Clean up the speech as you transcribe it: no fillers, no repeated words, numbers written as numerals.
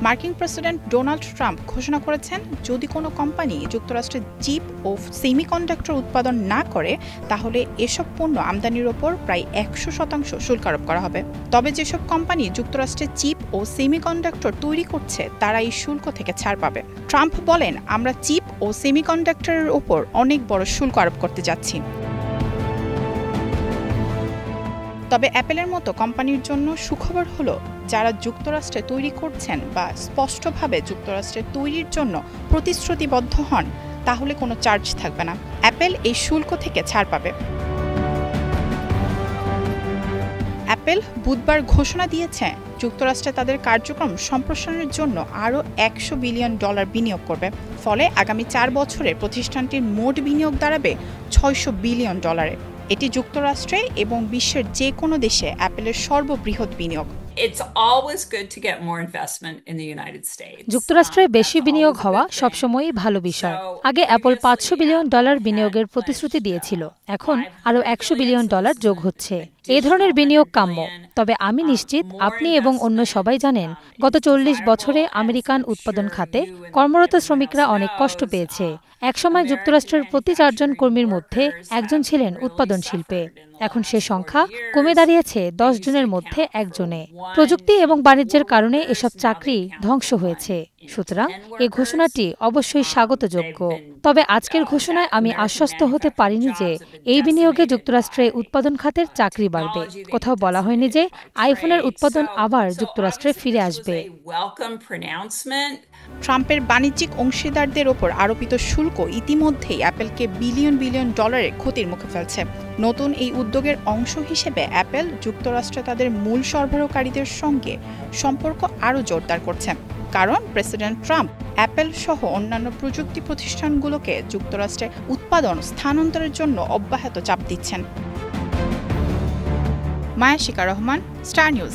মার্কিন president Donald Trump ঘোষণা করেছেন, যদি কোনো কোম্পানি যুক্তরাষ্ট্রে চিপ ও সেমিকন্ডাক্টর উৎপাদন না করে তাহলে এসব পণ্য আমদানির ওপর প্রায় 100% শুল্ক আরোপ করা হবে। তবে যেসব কোম্পানি যুক্তরাষ্ট্রে চিপ ও সেমিকন্ডাক্টর তৈরি করছে তারা এই শুল্ক থেকে ছাড় পাবে। ট্রাম্প বলেন, আমরা চিপ ও সেমিকন্ডাক্টরের ওপর অনেক বড় শুল্ক আরোপ করতে যাচ্ছি। তবে অ্যাপেলের মতো কোম্পানির জন্য সুখবর হলো, যারা যুক্তরাষ্ট্রে তৈরি করছেন বা স্পষ্টভাবে যুক্তরাষ্ট্রে তৈরির জন্য প্রতিশ্রুতিবদ্ধ হন তাহলে কোনো চার্জ থাকবে না। অ্যাপেল এই শুল্ক থেকে ছাড় পাবে। অ্যাপেল বুধবার ঘোষণা দিয়েছে, যুক্তরাষ্ট্রে তাদের কার্যক্রম সম্প্রসারণের জন্য আরও $100 বিলিয়ন বিনিয়োগ করবে। ফলে আগামী 4 বছরে প্রতিষ্ঠানটির মোট বিনিয়োগ দাঁড়াবে $600 বিলিয়ন। এটি যুক্তরাষ্ট্রে এবং বিশ্বের যে কোনো দেশে অ্যাপেলের সর্ববৃহৎ বিনিয়োগ। যুক্তরাষ্ট্রে বেশি বিনিয়োগ হওয়া সবসময়ই ভালো বিষয়। আগে অ্যাপল $500 বিলিয়ন বিনিয়োগের প্রতিশ্রুতি দিয়েছিল, এখন আরও $100 বিলিয়ন যোগ হচ্ছে। এ ধরনের বিনিয়োগ কাম্য। তবে আমি নিশ্চিত আপনি এবং অন্য সবাই জানেন, গত 40 বছরে আমেরিকান উৎপাদন খাতে কর্মরত শ্রমিকরা অনেক কষ্ট পেয়েছে। একসময় যুক্তরাষ্ট্রের প্রতি 4 জন কর্মীর মধ্যে একজন ছিলেন উৎপাদন শিল্পে। এখন সে সংখ্যা কমে দাঁড়িয়েছে 10 জনের মধ্যে একজনে। প্রযুক্তি এবং বাণিজ্যের কারণে এসব চাকরি ধ্বংস হয়েছে। সুতরাং এই ঘোষণাটি অবশ্যই স্বাগতযোগ্য। তবে আজকের ঘোষণায় আমি আশ্বস্ত হতে পারিনি যে এই বিনিয়োগে যুক্তরাষ্ট্রে উৎপাদন খাতের চাকরি বাড়বে। কোথাও বলা হয়নি যে আইফোনের উৎপাদন আবার যুক্তরাষ্ট্রে ফিরে আসবে। ট্রাম্পের বাণিজ্যিক অংশীদারদের ওপর আরোপিত শুল্ক ইতিমধ্যেই অ্যাপেলকে বিলিয়ন বিলিয়ন ডলারের ক্ষতির মুখে ফেলছে। নতুন এই উদ্যোগের অংশ হিসেবে অ্যাপেল যুক্তরাষ্ট্রে তাদের মূল সরবরাহকারীদের সঙ্গে সম্পর্ক আরও জোরদার করছে। কারণ প্রেসিডেন্ট ট্রাম্প অ্যাপেল সহ অন্যান্য প্রযুক্তি প্রতিষ্ঠানগুলোকে যুক্তরাষ্ট্রে উৎপাদন স্থানান্তরের জন্য অব্যাহত চাপ দিচ্ছেন। মায়া শিকা রহমান, স্টার নিউজ।